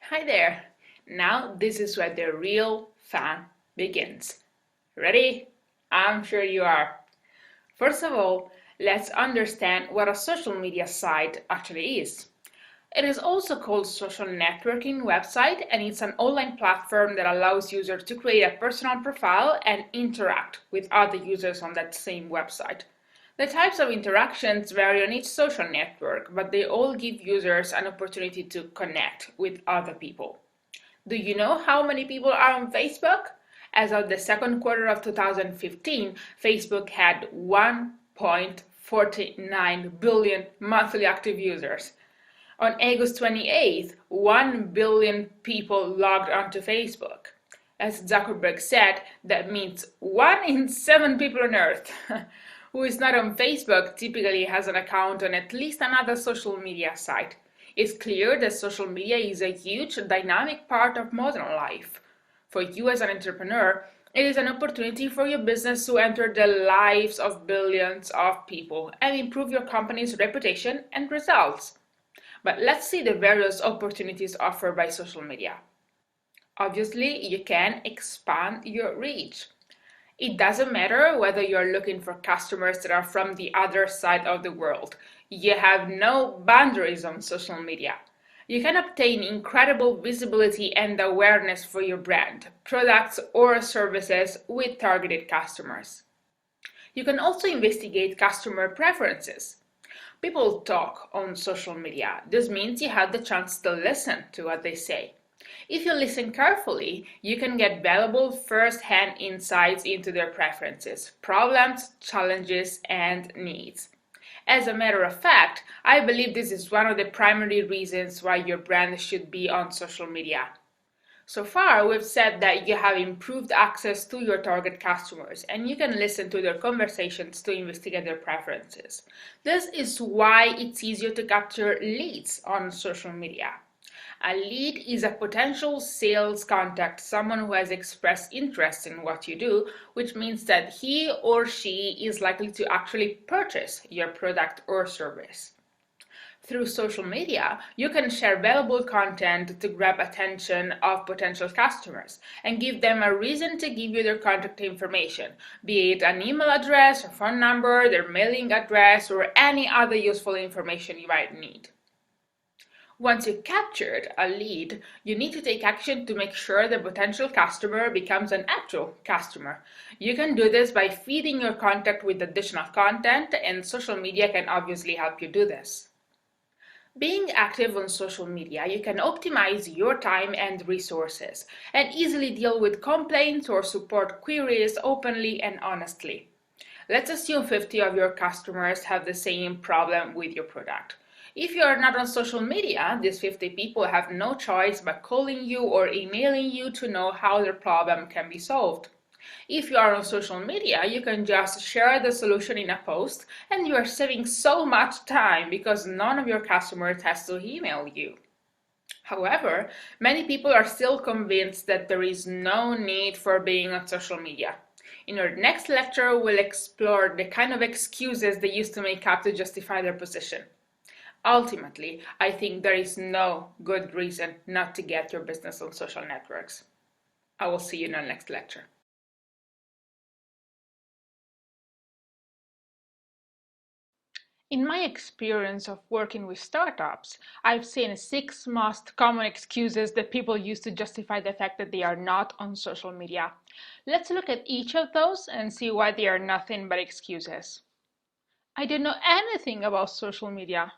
Hi there! Now this is where the real fun begins. Ready? I'm sure you are. First of all, let's understand what a social media site actually is. It is also called social networking website, and it's an online platform that allows users to create a personal profile and interact with other users on that same website. The types of interactions vary on each social network, but they all give users an opportunity to connect with other people. Do you know how many people are on Facebook? As of the second quarter of 2015, Facebook had 1.49 billion monthly active users. On August 28th, 1 billion people logged onto Facebook. As Zuckerberg said, that means 1 in 7 people on Earth who is not on Facebook typically has an account on at least another social media site. It's clear that social media is a huge, dynamic part of modern life. For you as an entrepreneur, it is an opportunity for your business to enter the lives of billions of people and improve your company's reputation and results. But let's see the various opportunities offered by social media. Obviously, you can expand your reach. It doesn't matter whether you're looking for customers that are from the other side of the world. You have no boundaries on social media. You can obtain incredible visibility and awareness for your brand, products, or services with targeted customers. You can also investigate customer preferences. People talk on social media. This means you have the chance to listen to what they say. If you listen carefully, you can get valuable first-hand insights into their preferences, problems, challenges, and needs. As a matter of fact, I believe this is one of the primary reasons why your brand should be on social media. So far, we've said that you have improved access to your target customers and you can listen to their conversations to investigate their preferences. This is why it's easier to capture leads on social media. A lead is a potential sales contact, someone who has expressed interest in what you do, which means that he or she is likely to actually purchase your product or service. Through social media, you can share valuable content to grab attention of potential customers and give them a reason to give you their contact information, be it an email address, a phone number, their mailing address, or any other useful information you might need. Once you've captured a lead, you need to take action to make sure the potential customer becomes an actual customer. You can do this by feeding your contact with additional content, and social media can obviously help you do this. Being active on social media, you can optimize your time and resources and easily deal with complaints or support queries openly and honestly. Let's assume 50 of your customers have the same problem with your product. If you are not on social media, these 50 people have no choice but calling you or emailing you to know how their problem can be solved. If you are on social media, you can just share the solution in a post and you are saving so much time because none of your customers has to email you. However, many people are still convinced that there is no need for being on social media. In our next lecture, we'll explore the kind of excuses they used to make up to justify their position. Ultimately, I think there is no good reason not to get your business on social networks. I will see you in our next lecture. In my experience of working with startups, I've seen 6 most common excuses that people use to justify the fact that they are not on social media. Let's look at each of those and see why they are nothing but excuses. I don't know anything about social media.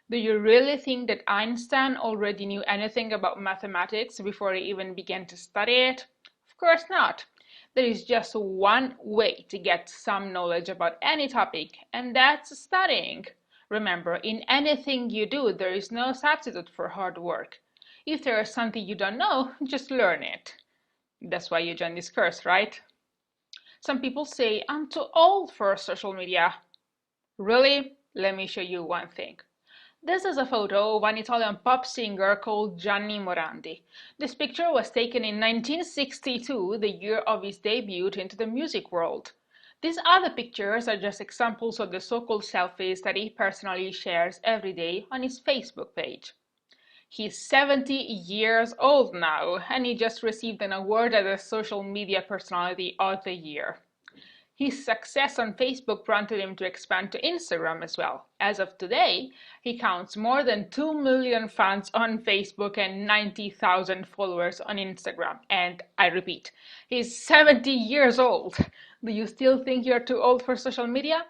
Do you really think that Einstein already knew anything about mathematics before he even began to study it? Of course not. There is just one way to get some knowledge about any topic, and that's studying. Remember, in anything you do, there is no substitute for hard work. If there is something you don't know, just learn it. That's why you joined this course, right? Some people say, I'm too old for social media. Really? Let me show you one thing. This is a photo of an Italian pop singer called Gianni Morandi. This picture was taken in 1962, the year of his debut into the music world. These other pictures are just examples of the so-called selfies that he personally shares every day on his Facebook page. He's 70 years old now, and he just received an award as a Social Media Personality of the Year. His success on Facebook prompted him to expand to Instagram as well. As of today, he counts more than 2 million fans on Facebook and 90,000 followers on Instagram. And I repeat, he's 70 years old. Do you still think you're too old for social media?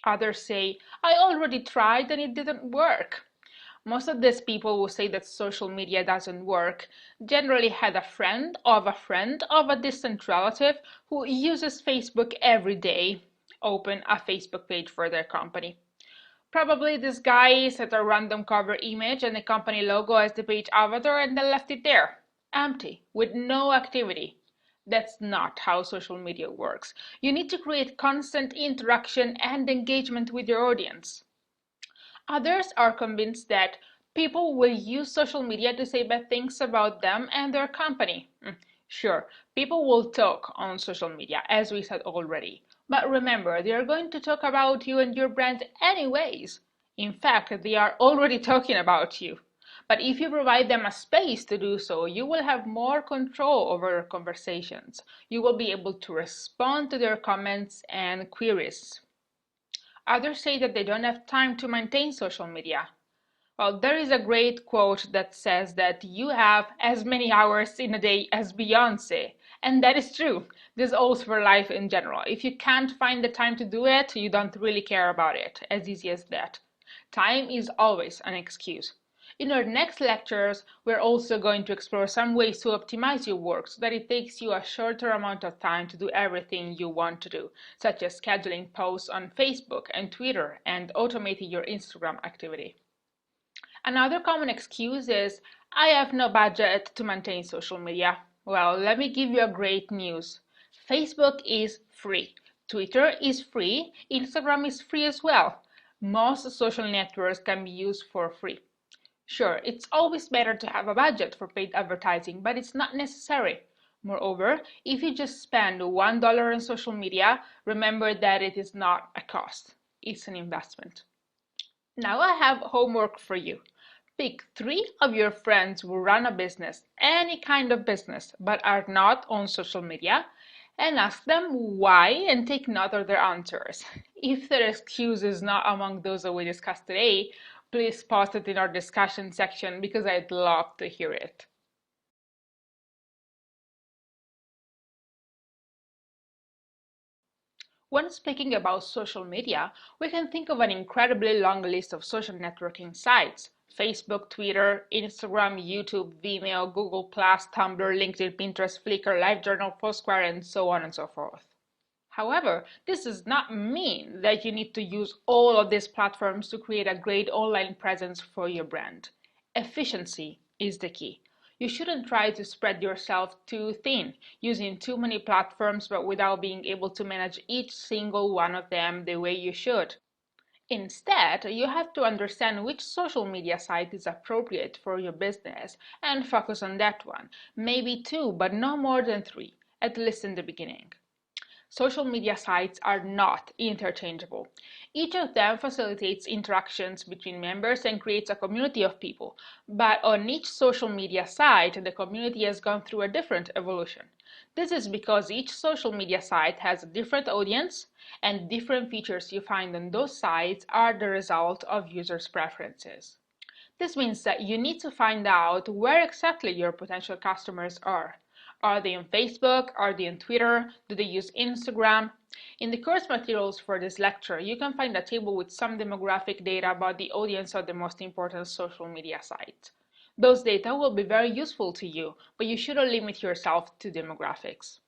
Others say, I already tried and it didn't work. Most of these people who say that social media doesn't work generally had a friend of a distant relative who uses Facebook every day open a Facebook page for their company. Probably this guy set a random cover image and the company logo as the page avatar and then left it there, empty, with no activity. That's not how social media works. You need to create constant interaction and engagement with your audience. Others are convinced that people will use social media to say bad things about them and their company. Sure, people will talk on social media, as we said already. But remember, they are going to talk about you and your brand anyways. In fact, they are already talking about you. But if you provide them a space to do so, you will have more control over your conversations. You will be able to respond to their comments and queries. Others say that they don't have time to maintain social media. Well, there is a great quote that says that you have as many hours in a day as Beyoncé. And that is true. This holds for life in general. If you can't find the time to do it, you don't really care about it. As easy as that. Time is always an excuse. In our next lectures, we're also going to explore some ways to optimize your work so that it takes you a shorter amount of time to do everything you want to do, such as scheduling posts on Facebook and Twitter and automating your Instagram activity. Another common excuse is, I have no budget to maintain social media. Well, let me give you a great news. Facebook is free. Twitter is free. Instagram is free as well. Most social networks can be used for free. Sure, it's always better to have a budget for paid advertising, but it's not necessary. Moreover, if you just spend $1 on social media, remember that it is not a cost. It's an investment. Now I have homework for you. Pick 3 of your friends who run a business, any kind of business, but are not on social media, and ask them why and take note of their answers. If their excuse is not among those that we discussed today, please post it in our discussion section because I'd love to hear it. When speaking about social media, we can think of an incredibly long list of social networking sites. Facebook, Twitter, Instagram, YouTube, Vimeo, Google+, Tumblr, LinkedIn, Pinterest, Flickr, LiveJournal, Foursquare, and so on and so forth. However, this does not mean that you need to use all of these platforms to create a great online presence for your brand. Efficiency is the key. You shouldn't try to spread yourself too thin, using too many platforms but without being able to manage each single one of them the way you should. Instead, you have to understand which social media site is appropriate for your business and focus on that one. Maybe 2, but no more than 3, at least in the beginning. Social media sites are not interchangeable. Each of them facilitates interactions between members and creates a community of people, but on each social media site, the community has gone through a different evolution. This is because each social media site has a different audience, and different features you find on those sites are the result of users' preferences. This means that you need to find out where exactly your potential customers are. Are they on Facebook? Are they on Twitter? Do they use Instagram? In the course materials for this lecture, you can find a table with some demographic data about the audience of the most important social media sites. Those data will be very useful to you, but you shouldn't limit yourself to demographics.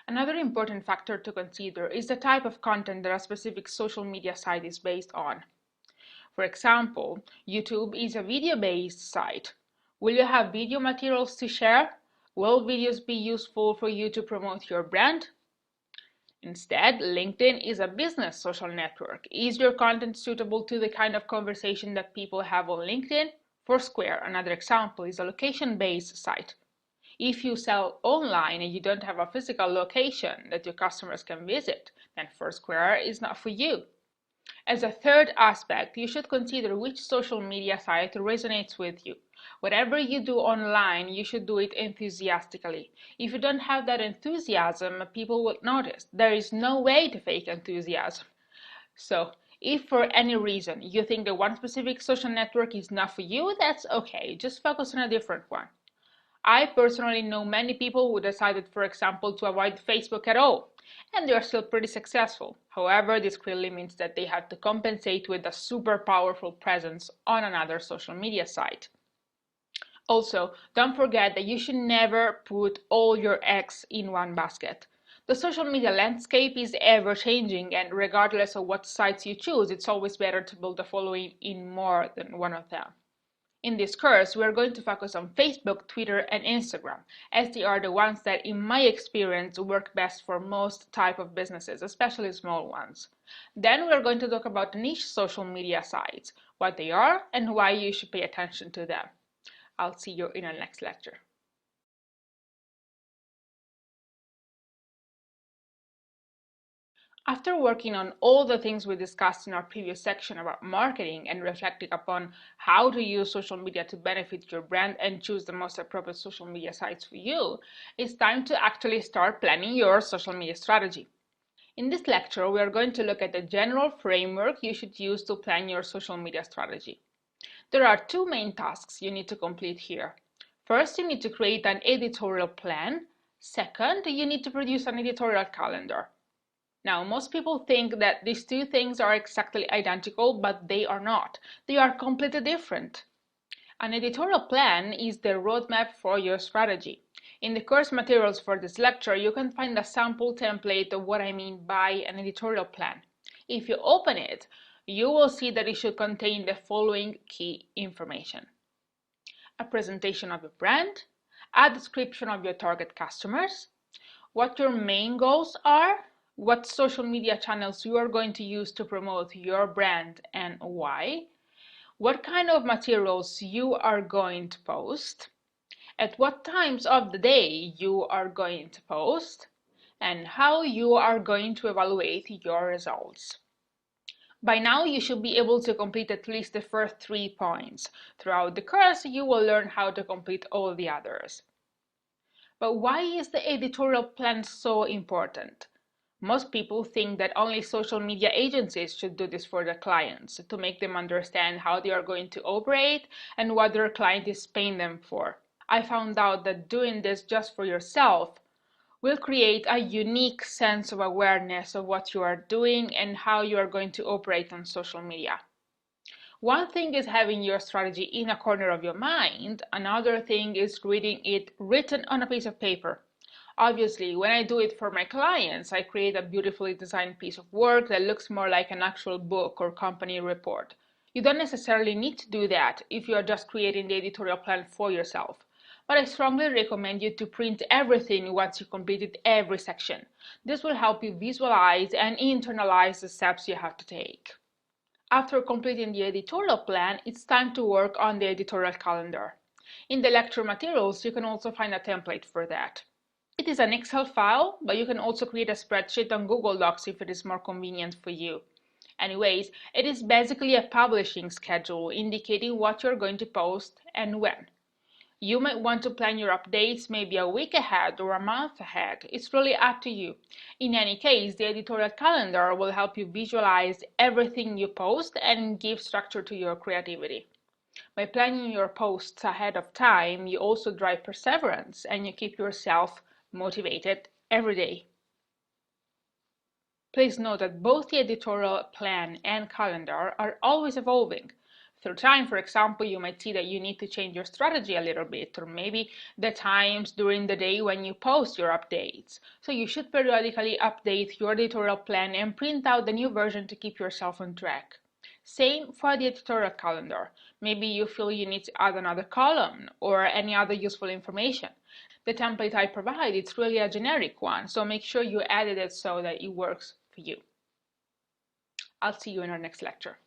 Another important factor to consider is the type of content that a specific social media site is based on. For example, YouTube is a video-based site. Will you have video materials to share? Will videos be useful for you to promote your brand? Instead, LinkedIn is a business social network. Is your content suitable to the kind of conversation that people have on LinkedIn? Foursquare, another example, is a location-based site. If you sell online and you don't have a physical location that your customers can visit, then Foursquare is not for you. As a third aspect, you should consider which social media site resonates with you. Whatever you do online, you should do it enthusiastically. If you don't have that enthusiasm, people will notice. There is no way to fake enthusiasm. So, if for any reason you think that one specific social network is not for you, that's okay. Just focus on a different one. I personally know many people who decided, for example, to avoid Facebook at all, and they are still pretty successful. However, this clearly means that they had to compensate with a super powerful presence on another social media site. Also, don't forget that you should never put all your eggs in one basket. The social media landscape is ever changing, and regardless of what sites you choose, it's always better to build a following in more than one of them. In this course, we are going to focus on Facebook, Twitter, and Instagram, as they are the ones that, in my experience, work best for most type of businesses, especially small ones. Then we are going to talk about niche social media sites, what they are, and why you should pay attention to them. I'll see you in our next lecture. After working on all the things we discussed in our previous section about marketing and reflecting upon how to use social media to benefit your brand and choose the most appropriate social media sites for you, it's time to actually start planning your social media strategy. In this lecture, we are going to look at the general framework you should use to plan your social media strategy. There are two main tasks you need to complete here. First, you need to create an editorial plan. Second, you need to produce an editorial calendar. Now, most people think that these two things are exactly identical, but they are not. They are completely different. An editorial plan is the roadmap for your strategy. In the course materials for this lecture, you can find a sample template of what I mean by an editorial plan. If you open it, you will see that it should contain the following key information: a presentation of your brand, a description of your target customers, what your main goals are, what social media channels you are going to use to promote your brand and why, what kind of materials you are going to post, at what times of the day you are going to post, and how you are going to evaluate your results. By now, you should be able to complete at least the first 3 points. Throughout the course, you will learn how to complete all the others. But why is the editorial plan so important? Most people think that only social media agencies should do this for their clients to make them understand how they are going to operate and what their client is paying them for. I found out that doing this just for yourself will create a unique sense of awareness of what you are doing and how you are going to operate on social media. One thing is having your strategy in a corner of your mind, another thing is reading it written on a piece of paper. Obviously, when I do it for my clients, I create a beautifully designed piece of work that looks more like an actual book or company report. You don't necessarily need to do that if you are just creating the editorial plan for yourself. But I strongly recommend you to print everything once you completed every section. This will help you visualize and internalize the steps you have to take. After completing the editorial plan, it's time to work on the editorial calendar. In the lecture materials, you can also find a template for that. It is an Excel file, but you can also create a spreadsheet on Google Docs if it is more convenient for you. Anyways, it is basically a publishing schedule indicating what you're going to post and when. You might want to plan your updates maybe a week ahead or a month ahead. It's really up to you. In any case, the editorial calendar will help you visualize everything you post and give structure to your creativity. By planning your posts ahead of time, you also drive perseverance and you keep yourself motivated every day. Please note that both the editorial plan and calendar are always evolving. Through time, for example, you might see that you need to change your strategy a little bit, or maybe the times during the day when you post your updates. So you should periodically update your editorial plan and print out the new version to keep yourself on track. Same for the editorial calendar. Maybe you feel you need to add another column or any other useful information. The template I provide, it's really a generic one, so make sure you edit it so that it works for you. I'll see you in our next lecture.